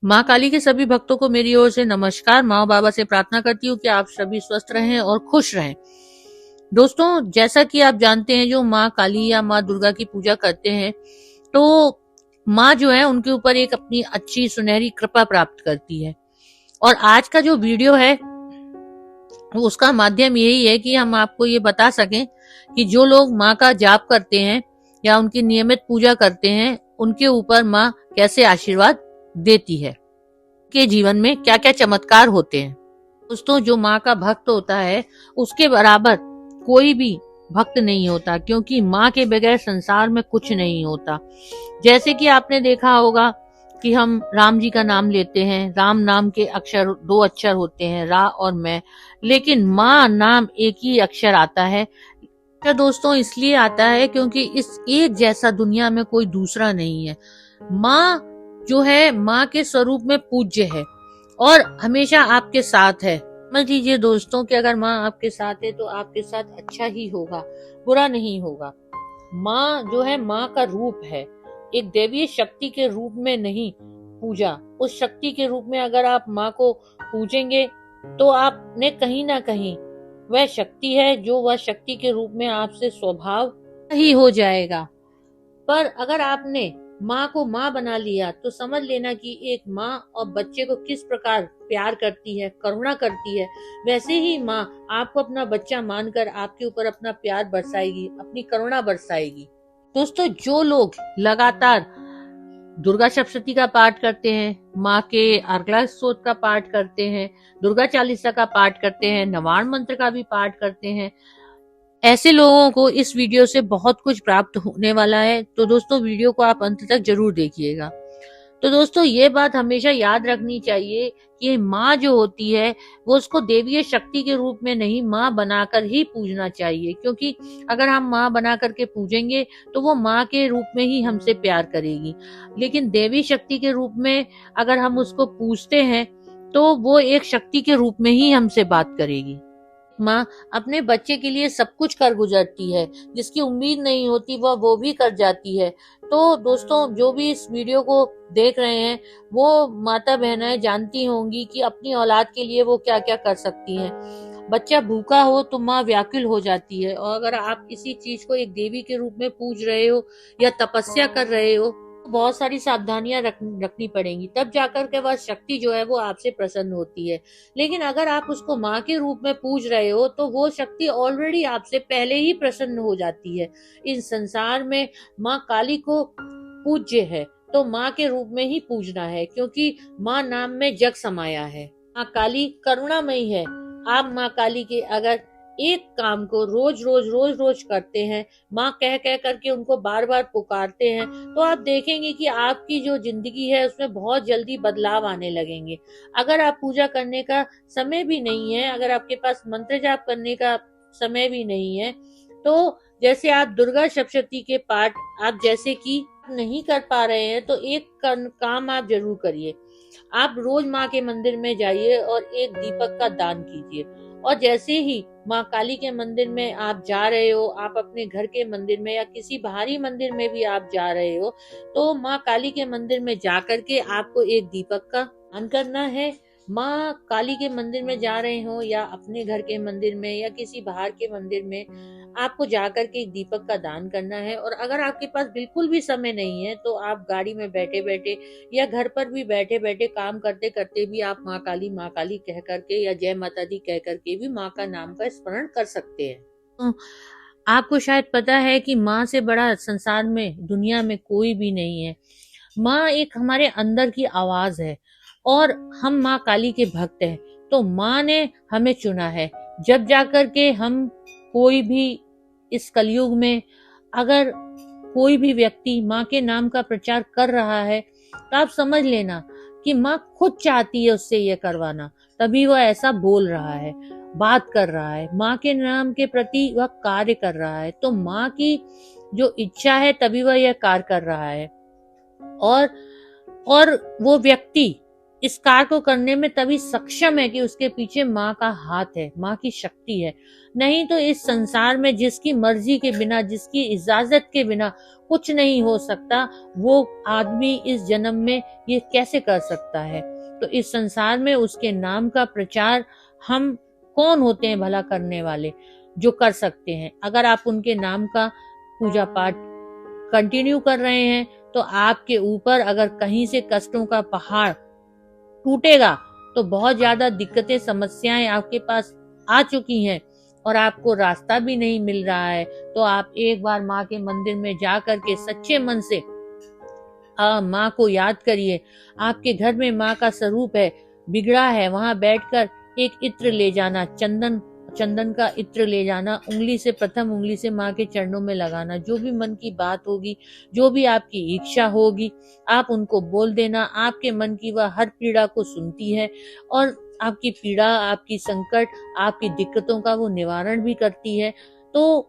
माँ काली के सभी भक्तों को मेरी ओर से नमस्कार। माँ बाबा से प्रार्थना करती हूँ कि आप सभी स्वस्थ रहें और खुश रहें। दोस्तों, जैसा कि आप जानते हैं, जो माँ काली या माँ दुर्गा की पूजा करते हैं तो माँ जो है उनके ऊपर एक अपनी अच्छी सुनहरी कृपा प्राप्त करती है। और आज का जो वीडियो है उसका माध्यम यही है कि हम आपको ये बता सकें कि जो लोग माँ का जाप करते हैं या उनकी नियमित पूजा करते हैं, उनके ऊपर माँ कैसे आशीर्वाद देती है, के जीवन में क्या क्या चमत्कार होते हैं। दोस्तों, जो माँ का भक्त होता है उसके बराबर कोई भी भक्त नहीं होता, क्योंकि माँ के बगैर संसार में कुछ नहीं होता। जैसे कि आपने देखा होगा कि हम राम जी का नाम लेते हैं, राम नाम के अक्षर दो अक्षर होते हैं, रा और मैं, लेकिन माँ नाम एक ही अक्षर आता है। क्या दोस्तों, इसलिए आता है क्योंकि इस एक जैसा दुनिया में कोई दूसरा नहीं है। माँ जो है माँ के स्वरूप में पूज्य है और हमेशा आपके साथ है। समझ लीजिए दोस्तों कि अगर माँ आपके साथ है तो आपके साथ अच्छा ही होगा, बुरा नहीं होगा। माँ जो है माँ का रूप है, एक देवीय शक्ति के रूप में नहीं पूजा। उस शक्ति के रूप में अगर आप माँ को पूजेंगे तो आपने कहीं ना कहीं वह शक्ति है जो वह शक्ति के रूप में आपसे स्वभाव ही हो जाएगा। पर अगर आपने माँ को माँ बना लिया तो समझ लेना कि एक माँ और बच्चे को किस प्रकार प्यार करती है, करुणा करती है, वैसे ही माँ आपको अपना बच्चा मानकर आपके ऊपर अपना प्यार बरसाएगी, अपनी करुणा बरसाएगी। दोस्तों, जो लोग लगातार दुर्गा सप्तशती का पाठ करते हैं, माँ के अर्गला स्तोत्र का पाठ करते हैं, दुर्गा चालीसा का पाठ करते हैं, नवाण मंत्र का भी पाठ करते हैं, ऐसे लोगों को इस वीडियो से बहुत कुछ प्राप्त होने वाला है। तो दोस्तों, वीडियो को आप अंत तक जरूर देखिएगा। तो दोस्तों, ये बात हमेशा याद रखनी चाहिए कि माँ जो होती है वो उसको देवीय शक्ति के रूप में नहीं, माँ बनाकर ही पूजना चाहिए, क्योंकि अगर हम माँ बना करके पूजेंगे तो वो माँ के रूप में ही हमसे प्यार करेगी। लेकिन देवी शक्ति के रूप में अगर हम उसको पूजते हैं तो वो एक शक्ति के रूप में ही हमसे बात करेगी। माँ अपने बच्चे के लिए सब कुछ कर गुजरती है, जिसकी उम्मीद नहीं होती वह वो भी कर जाती है। तो दोस्तों, जो भी इस वीडियो को देख रहे हैं वो माता बहनें जानती होंगी कि अपनी औलाद के लिए वो क्या क्या कर सकती हैं। बच्चा भूखा हो तो माँ व्याकुल हो जाती है, और अगर आप किसी चीज को एक देवी के रूप में पूज रहे हो या तपस्या कर रहे हो तो बहुत सारी सावधानियां रखनी पड़ेंगी, तब जाकर के वह शक्ति जो है वो आपसे प्रसन्न होती है। लेकिन अगर आप उसको माँ के रूप में पूज रहे हो तो वो शक्ति ऑलरेडी आपसे पहले ही प्रसन्न हो जाती है। इस संसार में माँ काली को पूज्य है तो माँ के रूप में ही पूजना है, क्योंकि माँ नाम में जग समाया है। माँ काली करुणामयी है। आप माँ काली के अगर एक काम को रोज करते हैं, माँ कह कह करके उनको बार बार पुकारते हैं, तो आप देखेंगे कि आपकी जो जिंदगी है उसमें बहुत जल्दी बदलाव आने लगेंगे। अगर आप पूजा करने का समय भी नहीं है, अगर आपके पास मंत्र जाप करने का समय भी नहीं है, तो जैसे आप दुर्गा सप्तशती के पाठ आप जैसे कि नहीं कर पा रहे हैं तो एक काम आप जरूर करिए। आप रोज माँ के मंदिर में जाइए और एक दीपक का दान कीजिए। और जैसे ही माँ काली के मंदिर में आप जा रहे हो, आप अपने घर के मंदिर में या किसी बाहरी मंदिर में भी आप जा रहे हो, तो माँ काली के मंदिर में जा करके आपको एक दीपक का दान करना है। माँ काली के मंदिर में जा रहे हो या अपने घर के मंदिर में या किसी बाहर के मंदिर में, आपको जाकर के एक दीपक का दान करना है। और अगर आपके पास बिल्कुल भी समय नहीं है तो आप गाड़ी में बैठे बैठे या घर पर भी बैठे बैठे काम करते करते भी आप माँ काली कह करके या जय माता दी कह करके भी माँ का नाम का स्मरण कर सकते हैं। तो आपको शायद पता है कि माँ से बड़ा संसार में दुनिया में कोई भी नहीं है। माँ एक हमारे अंदर की आवाज है और हम माँ काली के भक्त हैं। तो माँ ने हमें चुना है। जब जाकर के हम कोई भी इस कलयुग में अगर कोई भी व्यक्ति माँ के नाम का प्रचार कर रहा है तो आप समझ लेना कि माँ खुद चाहती है उससे ये करवाना, तभी वह ऐसा बोल रहा है, बात कर रहा है, माँ के नाम के प्रति वह कार्य कर रहा है। तो माँ की जो इच्छा है तभी वह यह कार्य कर रहा है। और वो व्यक्ति इस कार्य को करने में तभी सक्षम है कि उसके पीछे माँ का हाथ है, माँ की शक्ति है। नहीं तो इस संसार में जिसकी मर्जी के बिना, जिसकी इजाजत के बिना कुछ नहीं हो सकता, वो आदमी इस जन्म में ये कैसे कर सकता है। तो इस संसार में उसके नाम का प्रचार हम कौन होते हैं भला करने वाले जो कर सकते हैं। अगर आप उनके नाम का पूजा पाठ कंटिन्यू कर रहे हैं तो आपके ऊपर अगर कहीं से कष्टों का पहाड़ टूटेगा तो बहुत ज्यादा दिक्कतें, समस्याएं आपके पास आ चुकी हैं और आपको रास्ता भी नहीं मिल रहा है, तो आप एक बार माँ के मंदिर में जा करके सच्चे मन से माँ को याद करिए। आपके घर में माँ का स्वरूप है, बिगड़ा है, वहां बैठकर एक इत्र ले जाना, चंदन का इत्र ले जाना, उंगली से, प्रथम उंगली से माँ के चरणों में लगाना। जो भी मन की बात होगी, जो भी आपकी इच्छा होगी, आप उनको बोल देना। आपके मन की वह हर पीड़ा को सुनती है और आपकी पीड़ा, आपकी संकट, आपकी दिक्कतों का वो निवारण भी करती है। तो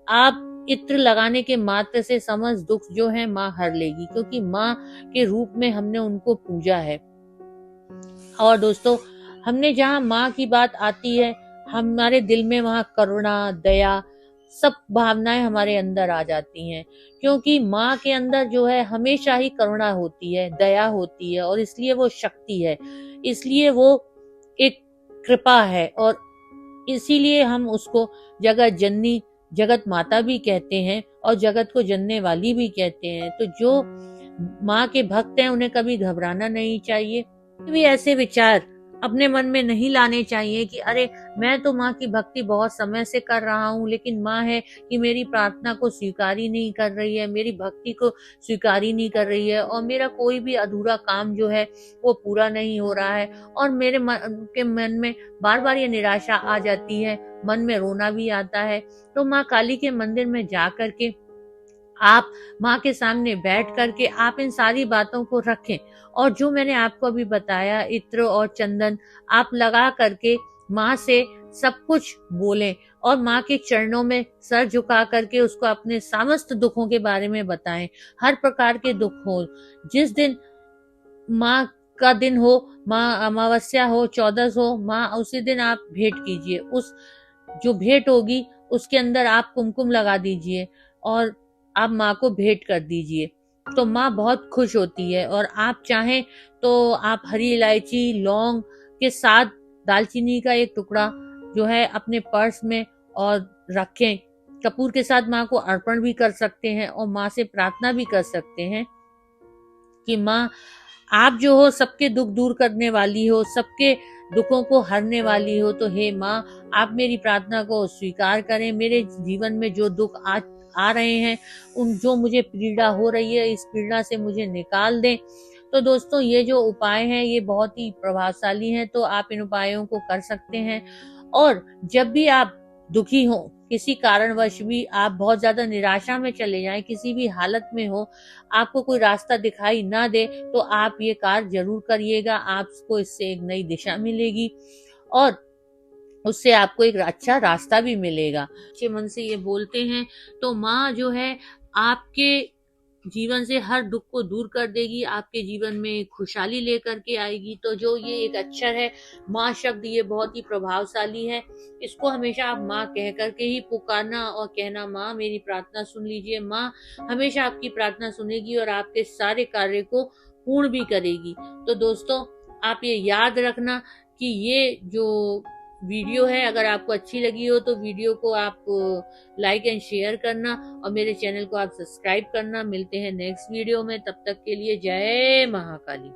आप इत्र लगाने के मात्र से समस्त दुख जो है माँ हर लेगी, क्योंकि माँ के रूप में हमने उनको पूजा है। और दोस्तों, हमने जहाँ माँ की बात आती है, हमारे दिल में वहाँ करुणा, दया, सब भावनाएं हमारे अंदर आ जाती हैं, क्योंकि माँ के अंदर जो है हमेशा ही करुणा होती है, दया होती है, और इसलिए वो शक्ति है, इसलिए वो एक कृपा है, और इसीलिए हम उसको जगत जननी, जगत माता भी कहते हैं और जगत को जनने वाली भी कहते हैं। तो जो माँ के भक्त हैं उन्हें कभी घबराना नहीं चाहिए, भी ऐसे विचार अपने मन में नहीं लाने चाहिए कि अरे मैं तो माँ की भक्ति बहुत समय से कर रहा हूँ, लेकिन माँ है कि मेरी प्रार्थना को स्वीकार ही नहीं कर रही है, मेरी भक्ति को स्वीकार ही नहीं कर रही है, और मेरा कोई भी अधूरा काम जो है वो पूरा नहीं हो रहा है, और मेरे मन में बार बार ये निराशा आ जाती है, मन में रोना भी आता है। तो माँ काली के मंदिर में जा करके आप माँ के सामने बैठ करके आप इन सारी बातों को रखें, और जो मैंने आपको अभी बताया, इत्र और चंदन आप लगा करके माँ से सब कुछ बोलें, और माँ के चरणों में सर झुका करके उसको अपने समस्त दुखों के बारे में बताएं। हर प्रकार के दुख हो, जिस दिन माँ का दिन हो, माँ अमावस्या हो, चौदस हो, माँ उसी दिन आप भेंट कीजिए। उस जो भेंट होगी उसके अंदर आप कुमकुम लगा दीजिए और आप माँ को भेंट कर दीजिए, तो माँ बहुत खुश होती है। और आप चाहें तो आप हरी इलायची, लौंग के साथ दालचीनी का एक टुकड़ा जो है अपने पर्स में और रखें, कपूर के साथ माँ को अर्पण भी कर सकते हैं, और माँ से प्रार्थना भी कर सकते हैं कि माँ आप जो हो सबके दुख दूर करने वाली हो, सबके दुखों को हरने वाली हो, तो हे माँ आप मेरी प्रार्थना को स्वीकार करें, मेरे जीवन में जो दुख आज आ रहे हैं, उन जो मुझे पीड़ा हो रही है, इस पीड़ा से मुझे निकाल दें। तो दोस्तों, ये जो उपाय हैं ये बहुत ही प्रभावशाली हैं, तो आप इन उपायों को कर सकते हैं। और जब भी आप दुखी हो, किसी कारणवश भी आप बहुत ज्यादा निराशा में चले जाएं, किसी भी हालत में हो, आपको कोई रास्ता दिखाई ना दे, तो आप ये कार्य जरूर करिएगा। आपको इससे एक नई दिशा मिलेगी और उससे आपको एक अच्छा रास्ता भी मिलेगा। अच्छे मन से ये बोलते हैं तो माँ जो है आपके जीवन से हर दुख को दूर कर देगी, आपके जीवन में खुशहाली लेकर के आएगी। तो जो ये एक अक्षर है माँ शब्द, ये बहुत ही प्रभावशाली है। इसको हमेशा आप माँ कह करके ही पुकारना और कहना, माँ मेरी प्रार्थना सुन लीजिए। माँ हमेशा आपकी प्रार्थना सुनेगी और आपके सारे कार्य को पूर्ण भी करेगी। तो दोस्तों, आप ये याद रखना कि ये जो वीडियो है अगर आपको अच्छी लगी हो तो वीडियो को आप लाइक एंड शेयर करना, और मेरे चैनल को आप सब्सक्राइब करना। मिलते हैं नेक्स्ट वीडियो में, तब तक के लिए जय महाकाली।